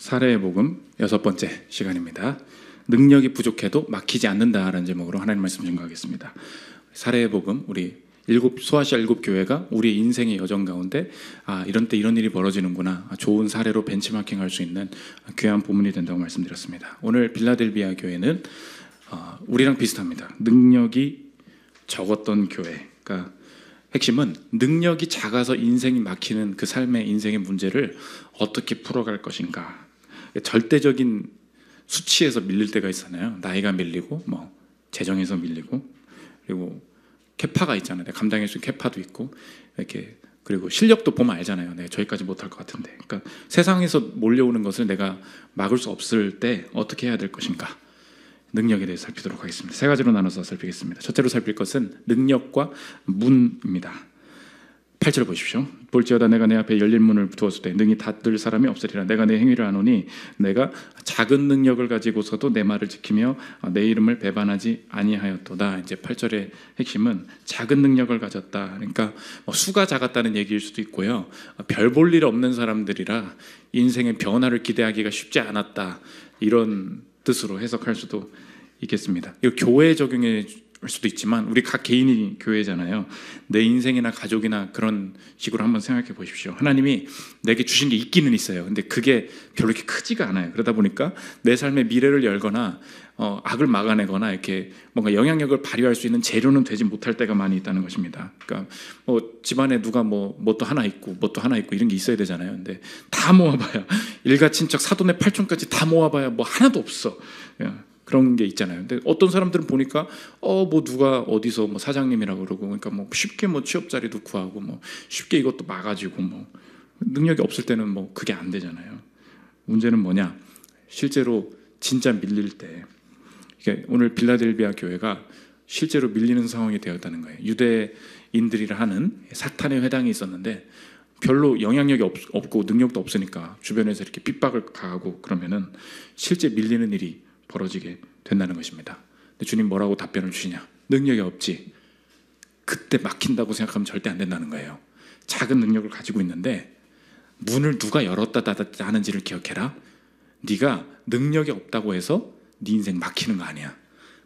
사례의 복음 6번째 시간입니다. 능력이 부족해도 막히지 않는다라는 제목으로 하나님 말씀 증거하겠습니다. 사례의 복음, 우리 소아시아 7교회가 우리의 인생의 여정 가운데 이런 때 이런 일이 벌어지는구나, 좋은 사례로 벤치마킹할 수 있는 귀한 본문이 된다고 말씀드렸습니다. 오늘 빌라델비아 교회는 우리랑 비슷합니다. 능력이 적었던 교회. 그러니까 핵심은 능력이 작아서 인생이 막히는 그 삶의 인생의 문제를 어떻게 풀어갈 것인가. 절대적인 수치에서 밀릴 때가 있잖아요. 나이가 밀리고, 재정에서 밀리고, 그리고 캐파가 있잖아요. 내가 감당할 수 있는 캐파도 있고, 이렇게, 그리고 실력도 보면 알잖아요. 내가 저기까지 못할 것 같은데. 그러니까 세상에서 몰려오는 것을 내가 막을 수 없을 때 어떻게 해야 될 것인가. 능력에 대해서 살피도록 하겠습니다. 세 가지로 나눠서 살피겠습니다. 첫째로 살필 것은 능력과 문입니다. 8절 보십시오. 볼지어다 내가 내 앞에 열린 문을 두었을 때 능히 닫을 사람이 없으리라. 내가 내 행위를 아노니 내가 작은 능력을 가지고서도 내 말을 지키며 내 이름을 배반하지 아니하였도다. 이제 8절의 핵심은 작은 능력을 가졌다. 그러니까 수가 작았다는 얘기일 수도 있고요. 별 볼 일 없는 사람들이라 인생의 변화를 기대하기가 쉽지 않았다. 이런 뜻으로 해석할 수도 있겠습니다. 이거 교회에 적용해 할 수도 있지만 우리 각 개인이 교회잖아요. 내 인생이나 가족이나 그런 식으로 한번 생각해 보십시오. 하나님이 내게 주신 게 있기는 있어요. 근데 그게 별로 이렇게 크지가 않아요. 그러다 보니까 내 삶의 미래를 열거나 악을 막아내거나 이렇게 뭔가 영향력을 발휘할 수 있는 재료는 되지 못할 때가 많이 있다는 것입니다. 그러니까 집안에 누가 뭣도 하나 있고 이런 게 있어야 되잖아요. 근데 다 모아봐야 일가 친척 사돈의 팔촌까지 다 모아봐야 하나도 없어. 그런 게 있잖아요. 근데 어떤 사람들은 보니까 누가 어디서 사장님이라고 그러고, 그러니까 쉽게 취업 자리도 구하고 쉽게 이것도 막아지고 능력이 없을 때는 그게 안 되잖아요. 문제는 뭐냐? 실제로 진짜 밀릴 때, 오늘 빌라델비아 교회가 실제로 밀리는 상황이 되었다는 거예요. 유대인들이라 하는 사탄의 회당이 있었는데 별로 영향력이 없고 능력도 없으니까 주변에서 이렇게 핍박을 가하고 그러면은 실제 밀리는 일이 벌어지게 된다는 것입니다. 근데 주님 뭐라고 답변을 주시냐? 능력이 없지. 그때 막힌다고 생각하면 절대 안 된다는 거예요. 작은 능력을 가지고 있는데 문을 누가 열었다 닫았다 하는지를 기억해라. 네가 능력이 없다고 해서 네 인생 막히는 거 아니야.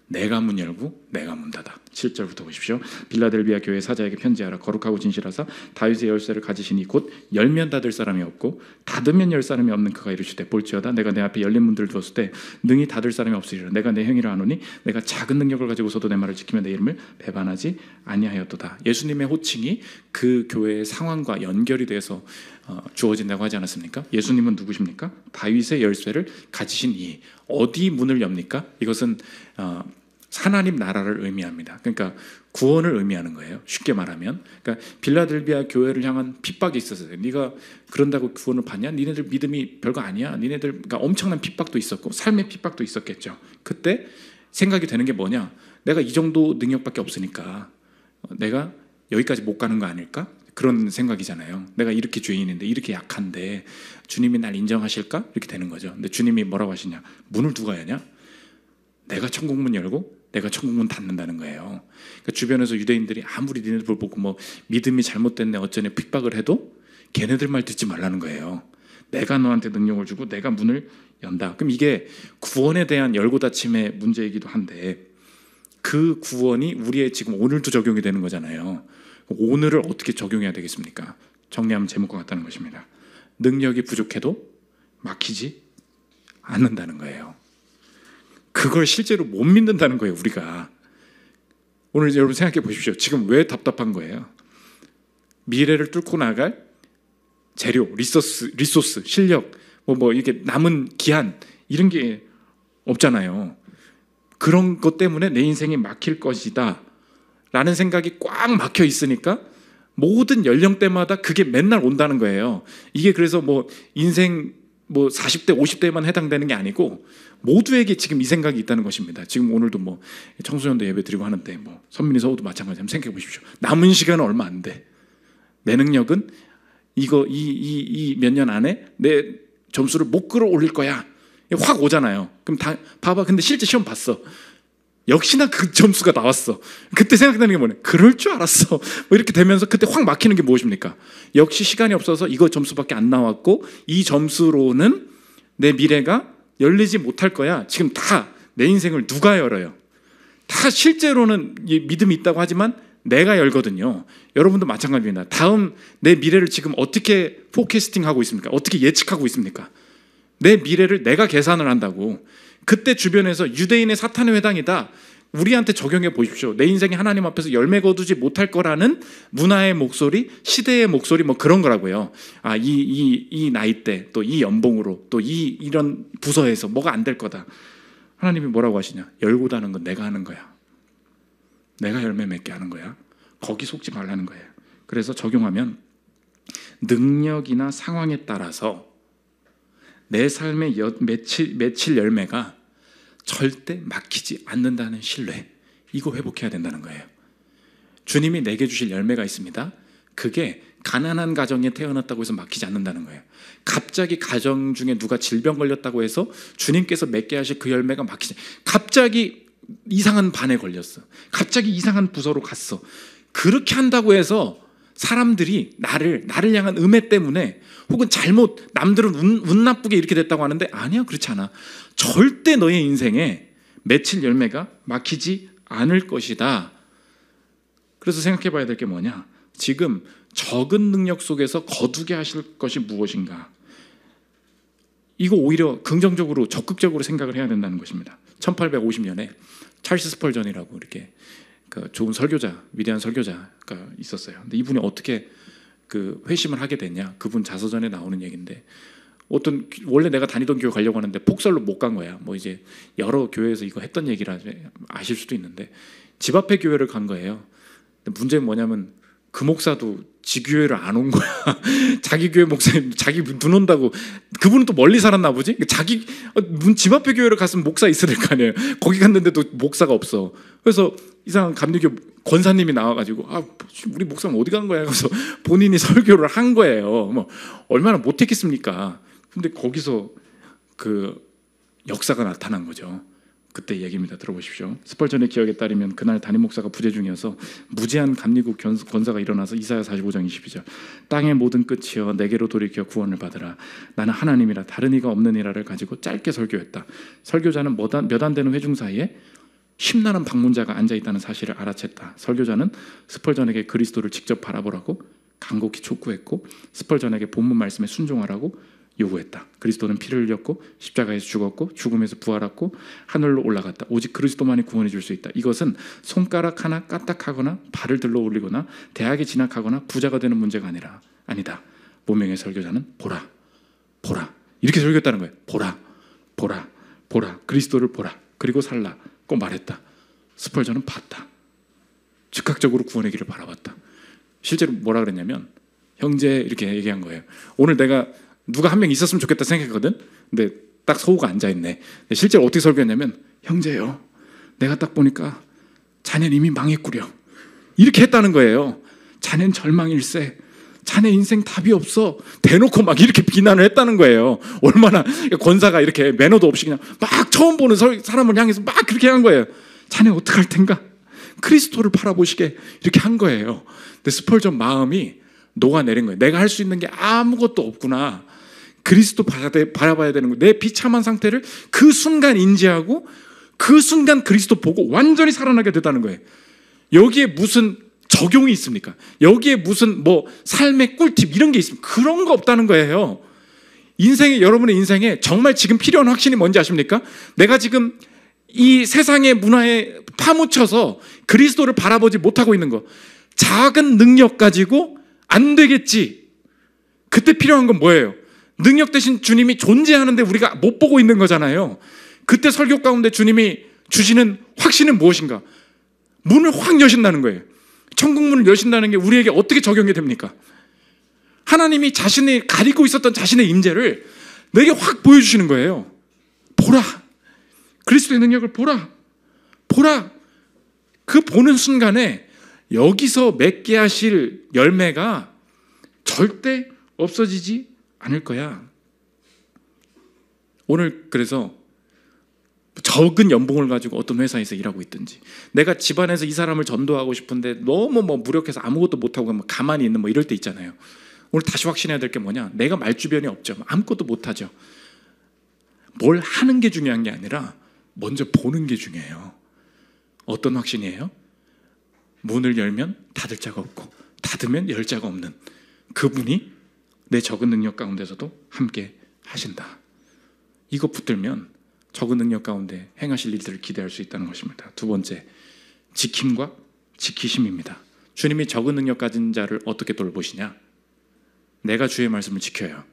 내가 문 열고 내가 문 닫아. 7절부터 보십시오. 빌라델비아 교회 사자에게 편지하라. 거룩하고 진실하사 다윗의 열쇠를 가지시니 곧 열면 닫을 사람이 없고 닫으면 열 사람이 없는 그가 이르시되 볼지어다 내가 내 앞에 열린 문들을 두었을 때 능히 닫을 사람이 없으리라. 내가 내 행위를 아노니 내가 작은 능력을 가지고서도 내 말을 지키며 내 이름을 배반하지 아니하였도다. 예수님의 호칭이 그 교회의 상황과 연결이 돼서 주어진다고 하지 않았습니까? 예수님은 누구십니까? 다윗의 열쇠를 가지신 이. 어디 문을 엽니까? 이것은 하나님 나라를 의미합니다. 그러니까 구원을 의미하는 거예요. 쉽게 말하면. 그러니까 빌라델비아 교회를 향한 핍박이 있었어요. 네가 그런다고 구원을 받냐? 니네들 믿음이 별거 아니야. 니네들 엄청난 핍박도 있었고 삶의 핍박도 있었겠죠. 그때 생각이 되는 게 뭐냐? 내가 이 정도 능력밖에 없으니까 내가 여기까지 못 가는 거 아닐까? 그런 생각이잖아요. 내가 이렇게 죄인인데 이렇게 약한데 주님이 날 인정하실까? 이렇게 되는 거죠. 근데 주님이 뭐라고 하시냐? 문을 누가 여냐? 내가 천국문 열고 내가 천국문 닫는다는 거예요. 그러니까 주변에서 유대인들이 아무리 니네들 보고 믿음이 잘못됐네 어쩌네 핍박을 해도 걔네들 말 듣지 말라는 거예요. 내가 너한테 능력을 주고 내가 문을 연다. 그럼 이게 구원에 대한 열고 닫힘의 문제이기도 한데 그 구원이 우리의 지금 오늘도 적용이 되는 거잖아요. 오늘을 어떻게 적용해야 되겠습니까? 정리하면 제목과 같다는 것입니다. 능력이 부족해도 막히지 않는다는 거예요. 그걸 실제로 못 믿는다는 거예요. 우리가 오늘 여러분 생각해 보십시오. 지금 왜 답답한 거예요? 미래를 뚫고 나갈 재료, 리소스, 실력, 이게 남은 기한 이런 게 없잖아요. 그런 것 때문에 내 인생이 막힐 것이다 라는 생각이 꽉 막혀 있으니까 모든 연령대마다 그게 맨날 온다는 거예요. 이게 그래서 인생 40대, 50대에만 해당되는 게 아니고 모두에게 지금 이 생각이 있다는 것입니다. 지금 오늘도 청소년도 예배 드리고 하는데 선민이 서우도 마찬가지. 한번 생각해 보십시오. 남은 시간은 얼마 안 돼. 내 능력은 이 몇 년 안에 내 점수를 못 끌어올릴 거야. 확 오잖아요. 그럼 봐봐. 근데 실제 시험 봤어. 역시나 그 점수가 나왔어. 그때 생각나는 게 뭐냐? 그럴 줄 알았어. 이렇게 되면서 그때 확 막히는 게 무엇입니까? 역시 시간이 없어서 이거 점수밖에 안 나왔고 이 점수로는 내 미래가 열리지 못할 거야. 지금 다 내 인생을 누가 열어요? 다 실제로는 믿음이 있다고 하지만 내가 열거든요. 여러분도 마찬가지입니다. 다음 내 미래를 지금 어떻게 포캐스팅하고 있습니까? 어떻게 예측하고 있습니까? 내 미래를 내가 계산을 한다고. 그때 주변에서 유대인의 사탄의 회당이다, 우리한테 적용해 보십시오. 내 인생이 하나님 앞에서 열매 거두지 못할 거라는 문화의 목소리, 시대의 목소리, 뭐 그런 거라고요. 아, 이 나이 때, 또 이 연봉으로, 또 이런 부서에서 뭐가 안 될 거다. 하나님이 뭐라고 하시냐? 열고 다는 건 내가 하는 거야. 내가 열매 맺게 하는 거야. 거기 속지 말라는 거예요. 그래서 적용하면 능력이나 상황에 따라서 내 삶의 맺힐 열매가 절대 막히지 않는다는 신뢰, 이거 회복해야 된다는 거예요. 주님이 내게 주실 열매가 있습니다. 그게 가난한 가정에 태어났다고 해서 막히지 않는다는 거예요. 갑자기 가정 중에 누가 질병 걸렸다고 해서 주님께서 맺게 하실 그 열매가 막히지, 갑자기 이상한 반에 걸렸어, 갑자기 이상한 부서로 갔어, 그렇게 한다고 해서 사람들이 나를 향한 음해 때문에, 혹은 잘못, 남들은 운 나쁘게 이렇게 됐다고 하는데 아니야, 그렇지 않아. 절대 너의 인생에 맺힐 열매가 막히지 않을 것이다. 그래서 생각해 봐야 될 게 뭐냐? 지금 적은 능력 속에서 거두게 하실 것이 무엇인가? 이거 오히려 긍정적으로, 적극적으로 생각을 해야 된다는 것입니다. 1850년에 찰스 스펄전이라고 이렇게 좋은 설교자, 위대한 설교자가 있었어요. 근데 이분이 어떻게 그 회심을 하게 됐냐? 그분 자서전에 나오는 얘기인데, 원래 내가 다니던 교회 가려고 하는데 폭설로 못 간 거야. 뭐 이제 여러 교회에서 이거 했던 얘기라 아실 수도 있는데, 집 앞에 교회를 간 거예요. 근데 문제는 뭐냐면 그 목사도 지 교회를 안 온 거야. 자기 교회 목사님, 자기 눈 온다고. 그분은 또 멀리 살았나 보지? 자기 집 앞에 교회를 갔으면 목사 있어야 될 거 아니에요. 거기 갔는데도 목사가 없어. 그래서 이상한 감리교 권사님이 나와가지고, 아, 우리 목사는 어디 간 거야? 그래서 본인이 설교를 한 거예요. 뭐 얼마나 못했겠습니까? 근데 거기서 그 역사가 나타난 거죠. 그때 얘기입니다. 들어보십시오. 스펄전의 기억에 따르면 그날 담임 목사가 부재 중이어서 무제한 감리국 권사가 일어나서 이사야 45장 22절, 땅의 모든 끝이여 내게로 돌이켜 구원을 받으라. 나는 하나님이라 다른 이가 없는 이라를 가지고 짧게 설교했다. 설교자는 몇 안 되는 회중 사이에 심란한 방문자가 앉아있다는 사실을 알아챘다. 설교자는 스펄전에게 그리스도를 직접 바라보라고 간곡히 촉구했고, 스펄전에게 본문 말씀에 순종하라고 요구했다. 그리스도는 피를 흘렸고 십자가에서 죽었고 죽음에서 부활했고 하늘로 올라갔다. 오직 그리스도만이 구원해 줄 수 있다. 이것은 손가락 하나 까딱하거나 발을 들러 올리거나 대학에 진학하거나 부자가 되는 문제가 아니다. 모명의 설교자는 보라 이렇게 설교했다는 거예요. 보라 그리스도를 보라, 그리고 살라고 말했다. 스펄전은 봤다. 즉각적으로 구원의 길을 바라봤다. 실제로 뭐라 그랬냐면, 형제, 이렇게 얘기한 거예요. 오늘 내가 누가 한 명 있었으면 좋겠다 생각했거든. 근데 딱 서우가 앉아있네. 근데 실제로 어떻게 설교했냐면, 형제요, 내가 딱 보니까 자네는 이미 망했구려, 이렇게 했다는 거예요. 자넨 절망일세, 자네 인생 답이 없어, 대놓고 막 이렇게 비난을 했다는 거예요. 얼마나 권사가 이렇게 매너도 없이 그냥 막 처음 보는 사람을 향해서 막 그렇게 한 거예요. 자네 어떡할 텐가? 그리스도를 바라보시게, 이렇게 한 거예요. 근데 스펄전 마음이 녹아내린 거예요. 내가 할 수 있는 게 아무것도 없구나, 그리스도 바라봐야 되는 거예요. 내 비참한 상태를 그 순간 인지하고 그 순간 그리스도 보고 완전히 살아나게 됐다는 거예요. 여기에 무슨 적용이 있습니까? 여기에 무슨 뭐 삶의 꿀팁 이런 게 있습니까? 그런 거 없다는 거예요. 여러분의 인생에 정말 지금 필요한 확신이 뭔지 아십니까? 내가 지금 이 세상의 문화에 파묻혀서 그리스도를 바라보지 못하고 있는 거, 작은 능력 가지고 안 되겠지. 그때 필요한 건 뭐예요? 능력 대신 주님이 존재하는데 우리가 못 보고 있는 거잖아요. 그때 설교 가운데 주님이 주시는 확신은 무엇인가? 문을 확 여신다는 거예요. 천국 문을 여신다는 게 우리에게 어떻게 적용이 됩니까? 하나님이 자신이 가리고 있었던 자신의 임재를 내게 확 보여주시는 거예요. 보라, 그리스도의 능력을 보라. 그 보는 순간에 여기서 맺게 하실 열매가 절대 없어지지 않을 거야. 오늘 그래서 적은 연봉을 가지고 어떤 회사에서 일하고 있든지, 내가 집안에서 이 사람을 전도하고 싶은데 너무 무력해서 아무것도 못하고 가만히 있는 이럴 때 있잖아요. 오늘 다시 확신해야 될 게 뭐냐? 내가 말주변이 없죠. 아무것도 못하죠. 뭘 하는 게 중요한 게 아니라 먼저 보는 게 중요해요. 어떤 확신이에요? 문을 열면 닫을 자가 없고 닫으면 열 자가 없는 그분이 내 적은 능력 가운데서도 함께 하신다. 이거 붙들면 적은 능력 가운데 행하실 일들을 기대할 수 있다는 것입니다. 두 번째, 지킴과 지키심입니다. 주님이 적은 능력 가진 자를 어떻게 돌보시냐? 내가 주의 말씀을 지켜요.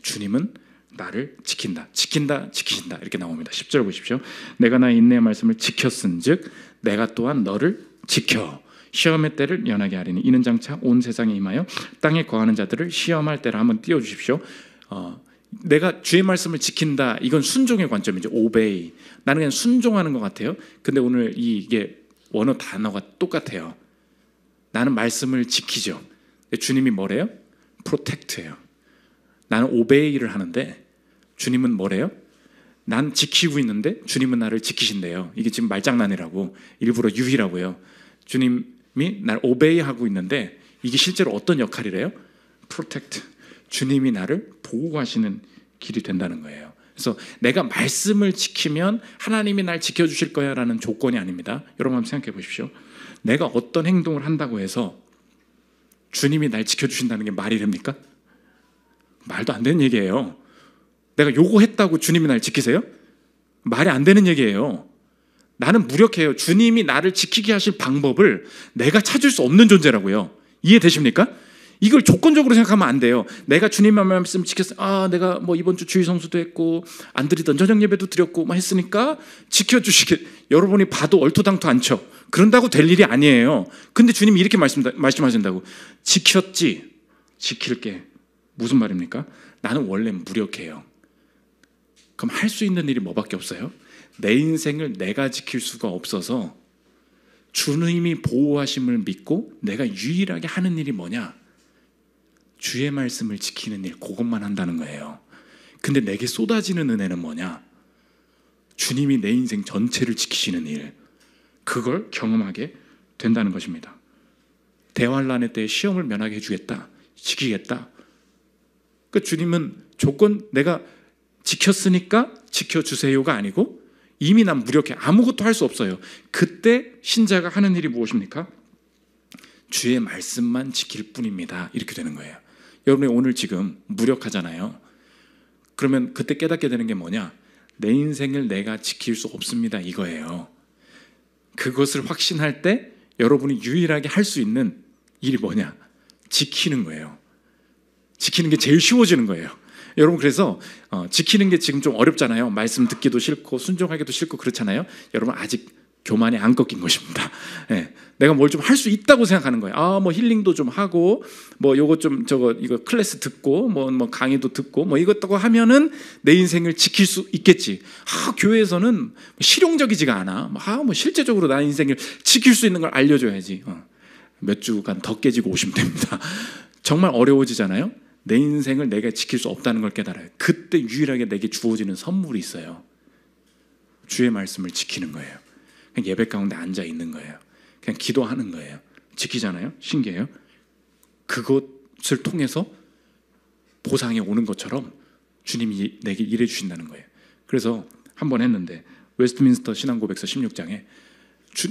주님은 나를 지킨다. 지킨다, 지키신다. 이렇게 나옵니다. 10절 보십시오. 내가 나의 인내의 말씀을 지켰은즉 내가 또한 너를 지켜 시험의 때를 연하게 하리니 이는 장차 온 세상에 임하여 땅에 거하는 자들을 시험할 때라. 한번 띄워주십시오. 내가 주의 말씀을 지킨다. 이건 순종의 관점이죠. obey. 나는 그냥 순종하는 것 같아요. 근데 오늘 이게 원어 단어가 똑같아요. 나는 말씀을 지키죠. 주님이 뭐래요? protect예요. 나는 obey를 하는데 주님은 뭐래요? 난 지키고 있는데 주님은 나를 지키신대요. 이게 지금 말장난이라고 일부러 유희라고요. 주님이 날 obey하고 있는데 이게 실제로 어떤 역할이래요? protect. 주님이 나를 보호하시는 길이 된다는 거예요. 그래서 내가 말씀을 지키면 하나님이 날 지켜주실 거야 라는 조건이 아닙니다. 여러분 한번 생각해 보십시오. 내가 어떤 행동을 한다고 해서 주님이 날 지켜주신다는 게 말이 됩니까? 말도 안 되는 얘기예요. 내가 요거 했다고 주님이 날 지키세요? 말이 안 되는 얘기예요. 나는 무력해요. 주님이 나를 지키게 하실 방법을 내가 찾을 수 없는 존재라고요. 이해되십니까? 이걸 조건적으로 생각하면 안 돼요. 내가 주님의 말씀 지켰어요. 내가 뭐 이번 주 주일 성수도 했고 안 드리던 저녁 예배도 드렸고 뭐 했으니까 지켜주시길. 여러분이 봐도 얼토당토 않죠. 그런다고 될 일이 아니에요. 근데 주님이 이렇게 말씀하신다고. 지켰지, 지킬게. 무슨 말입니까? 나는 원래 무력해요. 그럼 할 수 있는 일이 뭐밖에 없어요? 내 인생을 내가 지킬 수가 없어서 주님이 보호하심을 믿고 내가 유일하게 하는 일이 뭐냐? 주의 말씀을 지키는 일, 그것만 한다는 거예요. 근데 내게 쏟아지는 은혜는 뭐냐? 주님이 내 인생 전체를 지키시는 일, 그걸 경험하게 된다는 것입니다. 대환란의 때에 시험을 면하게 해주겠다, 지키겠다. 그러니까 주님은 조건, 내가 지켰으니까 지켜주세요가 아니고 이미 난 무력해, 아무것도 할 수 없어요. 그때 신자가 하는 일이 무엇입니까? 주의 말씀만 지킬 뿐입니다. 이렇게 되는 거예요. 여러분이 오늘 지금 무력하잖아요. 그러면 그때 깨닫게 되는 게 뭐냐? 내 인생을 내가 지킬 수 없습니다, 이거예요. 그것을 확신할 때 여러분이 유일하게 할 수 있는 일이 뭐냐? 지키는 거예요. 지키는 게 제일 쉬워지는 거예요. 여러분, 그래서 지키는 게 지금 좀 어렵잖아요. 말씀 듣기도 싫고 순종하기도 싫고 그렇잖아요. 여러분, 아직 교만이 안 꺾인 것입니다. 네. 내가 뭘 좀 할 수 있다고 생각하는 거예요. 뭐 힐링도 좀 하고, 뭐 요거 좀 이거 클래스 듣고, 뭐 강의도 듣고, 뭐 이것도 하면은 내 인생을 지킬 수 있겠지. 교회에서는 실용적이지가 않아. 뭐 실제적으로 나 인생을 지킬 수 있는 걸 알려줘야지. 몇 주간 더 깨지고 오시면 됩니다. 정말 어려워지잖아요. 내 인생을 내가 지킬 수 없다는 걸 깨달아요. 그때 유일하게 내게 주어지는 선물이 있어요. 주의 말씀을 지키는 거예요. 그냥 예배 가운데 앉아 있는 거예요. 그냥 기도하는 거예요. 지키잖아요. 신기해요. 그것을 통해서 보상이 오는 것처럼 주님이 내게 일해 주신다는 거예요. 그래서 한 번 했는데 웨스트민스터 신앙고백서 16장에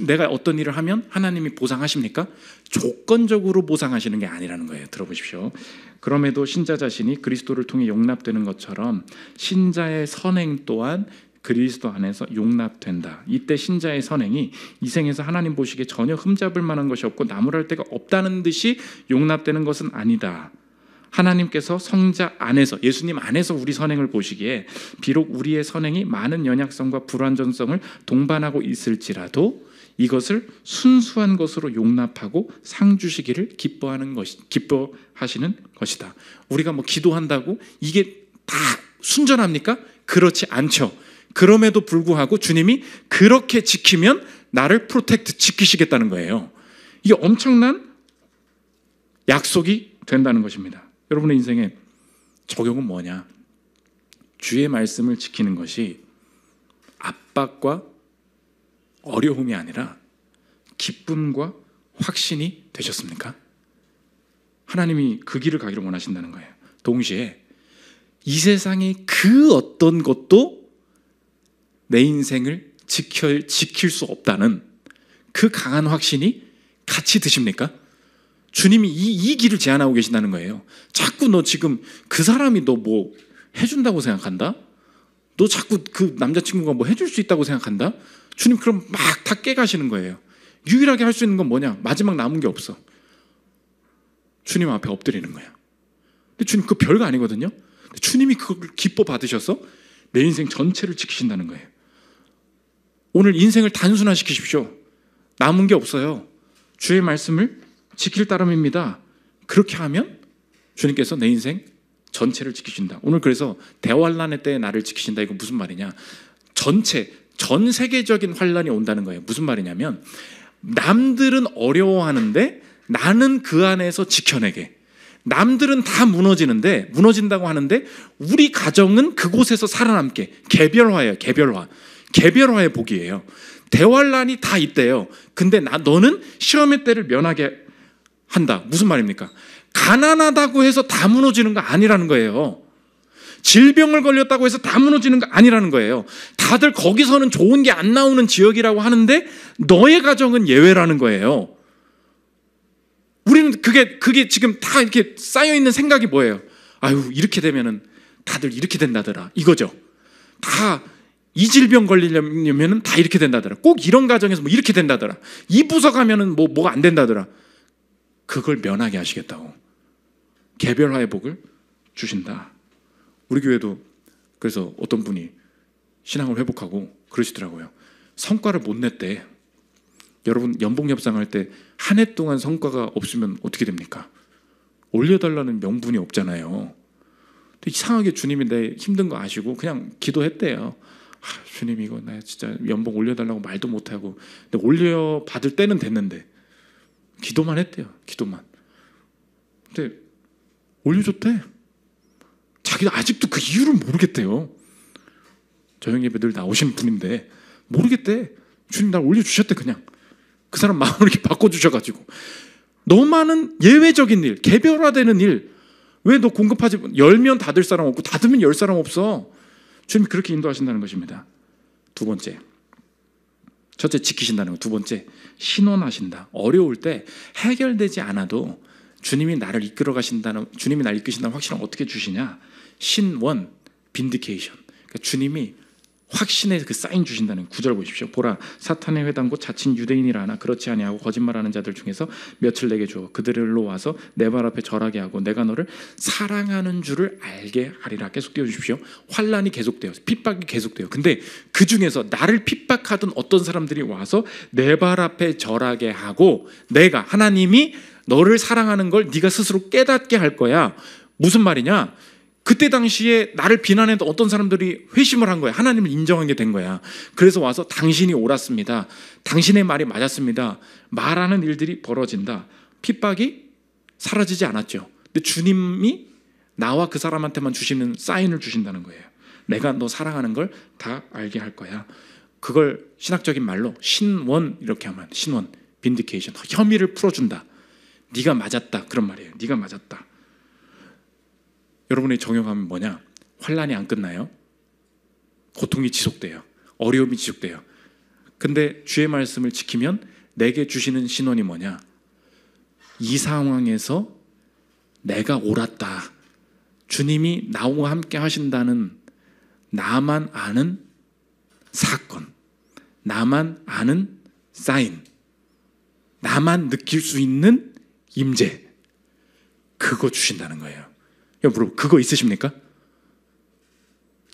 내가 어떤 일을 하면 하나님이 보상하십니까? 조건적으로 보상하시는 게 아니라는 거예요. 들어보십시오. 그럼에도 신자 자신이 그리스도를 통해 용납되는 것처럼 신자의 선행 또한 그리스도 안에서 용납된다. 이때 신자의 선행이 이 생에서 하나님 보시기에 전혀 흠잡을 만한 것이 없고 나무랄 데가 없다는 듯이 용납되는 것은 아니다. 하나님께서 성자 안에서, 예수님 안에서 우리 선행을 보시기에 비록 우리의 선행이 많은 연약성과 불완전성을 동반하고 있을지라도 이것을 순수한 것으로 용납하고 상 주시기를 기뻐하시는 것이다. 우리가 뭐 기도한다고 이게 다 순전합니까? 그렇지 않죠. 그럼에도 불구하고 주님이 그렇게 지키면 나를 프로텍트 지키시겠다는 거예요. 이게 엄청난 약속이 된다는 것입니다. 여러분의 인생에 적용은 뭐냐? 주의 말씀을 지키는 것이 압박과 어려움이 아니라 기쁨과 확신이 되셨습니까? 하나님이 그 길을 가기를 원하신다는 거예요. 동시에 이 세상의 그 어떤 것도 내 인생을 지킬 수 없다는 그 강한 확신이 같이 드십니까? 주님이 이 길을 제안하고 계신다는 거예요. 자꾸 너 지금 그 사람이 너 뭐 해준다고 생각한다? 너 자꾸 그 남자친구가 뭐 해줄 수 있다고 생각한다? 주님 그럼 막 다 깨가시는 거예요. 유일하게 할 수 있는 건 뭐냐? 마지막 남은 게 없어. 주님 앞에 엎드리는 거야. 근데 주님 그거 별거 아니거든요. 주님이 그걸 기뻐 받으셔서 내 인생 전체를 지키신다는 거예요. 오늘 인생을 단순화시키십시오. 남은 게 없어요. 주의 말씀을 지킬 따름입니다. 그렇게 하면 주님께서 내 인생 전체를 지키신다. 오늘 그래서 대환란의 때에 나를 지키신다. 이거 무슨 말이냐? 전 세계적인 환란이 온다는 거예요. 무슨 말이냐면 남들은 어려워하는데 나는 그 안에서 지켜내게. 남들은 다 무너진다고 하는데 우리 가정은 그곳에서 살아남게. 개별화예요. 개별화의 복이에요. 대환란이 다 있대요. 근데 너는 시험의 때를 면하게 한다. 무슨 말입니까? 가난하다고 해서 다 무너지는 거 아니라는 거예요. 질병을 걸렸다고 해서 다 무너지는 거 아니라는 거예요. 다들 거기서는 좋은 게 안 나오는 지역이라고 하는데 너의 가정은 예외라는 거예요. 우리는 그게 지금 다 이렇게 쌓여있는 생각이 뭐예요? 아유, 이렇게 되면은 다들 이렇게 된다더라. 이거죠. 다 이 질병 걸리려면은 다 이렇게 된다더라. 꼭 이런 가정에서 뭐 이렇게 된다더라. 이 부서 가면은 뭐가 안 된다더라. 그걸 면하게 하시겠다고. 개별화의 복을 주신다. 우리 교회도 그래서 어떤 분이 신앙을 회복하고 그러시더라고요. 성과를 못 냈대. 여러분 연봉 협상할 때 한 해 동안 성과가 없으면 어떻게 됩니까? 올려달라는 명분이 없잖아요. 근데 이상하게 주님이 내 힘든 거 아시고 그냥 기도했대요. 주님 이거 나 진짜 연봉 올려달라고 말도 못하고 근데 올려받을 때는 됐는데 기도만 했대요. 기도만. 근데 올려줬대. 자기도 아직도 그 이유를 모르겠대요. 저녁 예배 늘 나오시는 분인데 모르겠대. 주님 날 올려주셨대. 그냥 그 사람 마음을 이렇게 바꿔주셔가지고. 너무 많은 예외적인 일, 개별화되는 일. 왜 너 공급하지? 열면 닫을 사람 없고 닫으면 열 사람 없어. 주님 그렇게 인도하신다는 것입니다. 두 번째, 첫째 지키신다는 거. 두 번째 신원하신다. 어려울 때 해결되지 않아도 주님이 나를 이끌어 가신다는, 주님이 나를 이끄신다는 확신을 어떻게 주시냐? 신원, 빈디케이션. 그러니까 주님이 확신의 그 사인 주신다는 구절 보십시오. 보라, 사탄의 회당 곧 자칭 유대인이라 하나 그렇지 아니하고 거짓말하는 자들 중에서 몇을 내게 주어 그들로 와서 내 발 앞에 절하게 하고 내가 너를 사랑하는 줄을 알게 하리라. 계속 띄워주십시오. 환란이 계속돼요. 핍박이 계속돼요. 근데 그 중에서 나를 핍박하던 어떤 사람들이 와서 내 발 앞에 절하게 하고 내가, 하나님이 너를 사랑하는 걸 네가 스스로 깨닫게 할 거야. 무슨 말이냐? 그때 당시에 나를 비난했던 어떤 사람들이 회심을 한 거야. 하나님을 인정하게 된 거야. 그래서 와서 당신이 옳았습니다. 당신의 말이 맞았습니다. 말하는 일들이 벌어진다. 핍박이 사라지지 않았죠. 근데 주님이 나와 그 사람한테만 주시는 사인을 주신다는 거예요. 내가 너 사랑하는 걸 다 알게 할 거야. 그걸 신학적인 말로 신원, 이렇게 하면 신원, 빈디케이션, 혐의를 풀어준다. 네가 맞았다. 그런 말이에요. 네가 맞았다. 여러분의 정욕함은 뭐냐? 환란이 안 끝나요. 고통이 지속돼요. 어려움이 지속돼요. 근데 주의 말씀을 지키면 내게 주시는 신원이 뭐냐? 이 상황에서 내가 옳았다. 주님이 나와 함께 하신다는 나만 아는 사건, 나만 아는 사인, 나만 느낄 수 있는 임재, 그거 주신다는 거예요. 여러분 그거 있으십니까?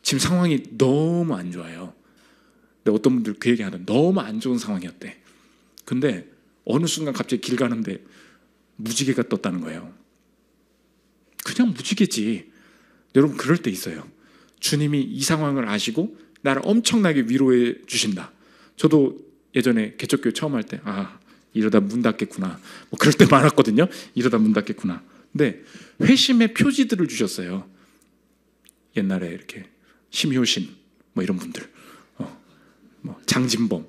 지금 상황이 너무 안 좋아요. 근데 어떤 분들 그 얘기 하던 너무 안 좋은 상황이었대. 근데 어느 순간 갑자기 길 가는데 무지개가 떴다는 거예요. 그냥 무지개지. 여러분 그럴 때 있어요. 주님이 이 상황을 아시고 나를 엄청나게 위로해 주신다. 저도 예전에 개척교회 처음 할 때 이러다 문 닫겠구나. 뭐 그럴 때 많았거든요. 이러다 문 닫겠구나. 근데 회심의 표지들을 주셨어요. 옛날에 이렇게 심효신 뭐 이런 분들, 뭐 장진범,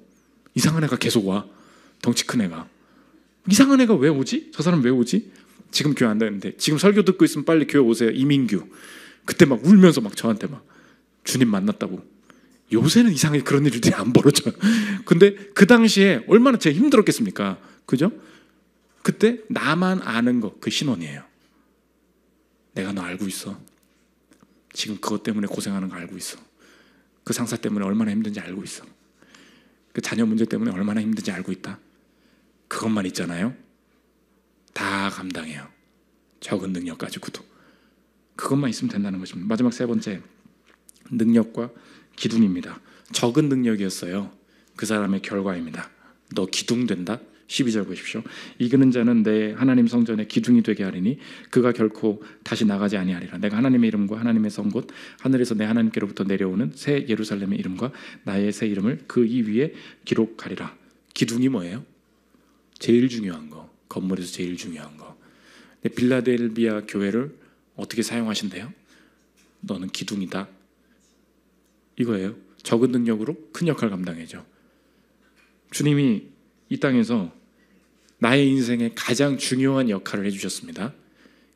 이상한 애가 계속 와. 덩치 큰 애가. 이상한 애가 왜 오지? 저 사람 왜 오지? 지금 교회 안 다니는데 지금 설교 듣고 있으면 빨리 교회 오세요. 이민규. 그때 막 울면서 막 저한테 막 주님 만났다고. 요새는 이상하게 그런 일들이 안 벌어져요. 근데 그 당시에 얼마나 제가 힘들었겠습니까? 그죠? 그때 나만 아는 거, 그 신혼이에요. 내가 너 알고 있어. 지금 그것 때문에 고생하는 거 알고 있어. 그 상사 때문에 얼마나 힘든지 알고 있어. 그 자녀 문제 때문에 얼마나 힘든지 알고 있다. 그것만 있잖아요. 다 감당해요. 적은 능력 가지고도. 그것만 있으면 된다는 것입니다. 마지막 세 번째, 능력과 기둥입니다. 적은 능력이었어요. 그 사람의 결과입니다. 너 기둥된다? 12절 보십시오. 이기는 자는 내 하나님 성전의 기둥이 되게 하리니 그가 결코 다시 나가지 아니하리라. 내가 하나님의 이름과 하나님의 성 곧 하늘에서 내 하나님께로부터 내려오는 새 예루살렘의 이름과 나의 새 이름을 그 이 위에 기록하리라. 기둥이 뭐예요? 제일 중요한 거. 건물에서 제일 중요한 거. 빌라델비아 교회를 어떻게 사용하신대요? 너는 기둥이다. 이거예요. 적은 능력으로 큰 역할을 감당해줘. 주님이 이 땅에서 나의 인생에 가장 중요한 역할을 해주셨습니다.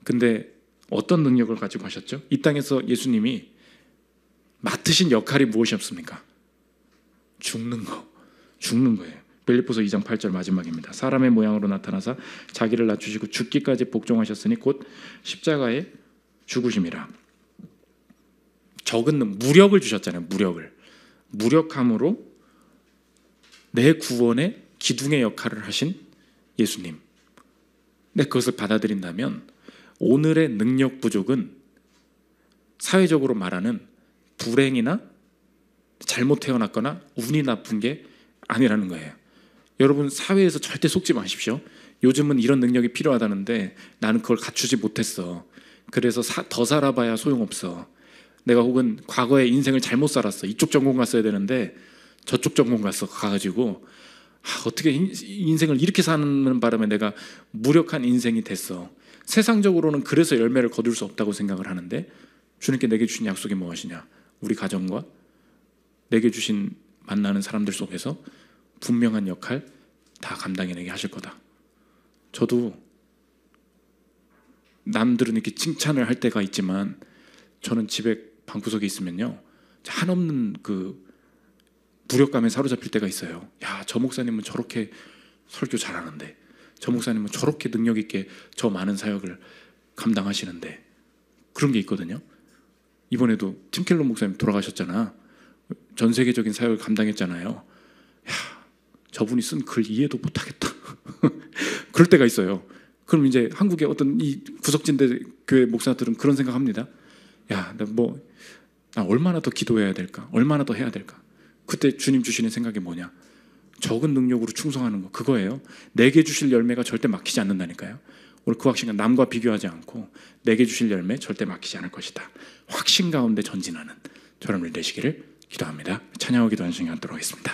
근데 어떤 능력을 가지고 하셨죠? 이 땅에서 예수님이 맡으신 역할이 무엇이었습니까? 죽는 거. 죽는 거예요. 빌립보서 2장 8절 마지막입니다. 사람의 모양으로 나타나사 자기를 낮추시고 죽기까지 복종하셨으니 곧 십자가에 죽으심이라. 적은 무력을 주셨잖아요. 무력함으로 내 구원의 기둥의 역할을 하신 예수님. 근데 그것을 받아들인다면 오늘의 능력 부족은 사회적으로 말하는 불행이나 잘못 태어났거나 운이 나쁜 게 아니라는 거예요. 여러분, 사회에서 절대 속지 마십시오. 요즘은 이런 능력이 필요하다는데 나는 그걸 갖추지 못했어. 그래서 더 살아봐야 소용없어. 내가 혹은 과거에 인생을 잘못 살았어. 이쪽 전공 갔어야 되는데 저쪽 전공 가가지고 어떻게 인생을 이렇게 사는 바람에 내가 무력한 인생이 됐어. 세상적으로는 그래서 열매를 거둘 수 없다고 생각을 하는데 주님께 내게 주신 약속이 무엇이냐? 우리 가정과 내게 주신 만나는 사람들 속에서 분명한 역할 다 감당해내게 하실 거다. 저도 남들은 이렇게 칭찬을 할 때가 있지만 저는 집에 방구석에 있으면요, 한없는 그 무력감에 사로잡힐 때가 있어요. 야, 저 목사님은 저렇게 설교 잘하는데, 저 목사님은 저렇게 능력 있게 저 많은 사역을 감당하시는데, 그런 게 있거든요. 이번에도 팀 켈러 목사님 돌아가셨잖아. 전 세계적인 사역을 감당했잖아요. 야, 저분이 쓴 글 이해도 못하겠다. 그럴 때가 있어요. 그럼 이제 한국의 어떤 이 구석진대 교회 목사들은 그런 생각합니다. 야, 나 얼마나 더 기도해야 될까? 얼마나 더 해야 될까? 그때 주님 주시는 생각이 뭐냐? 적은 능력으로 충성하는 거, 그거예요. 내게 주실 열매가 절대 막히지 않는다니까요. 오늘 그 확신과 남과 비교하지 않고 내게 주실 열매 절대 막히지 않을 것이다. 확신 가운데 전진하는 저를 되시기를 기도합니다. 찬양하고 기도하는 시간 갖도록 하겠습니다.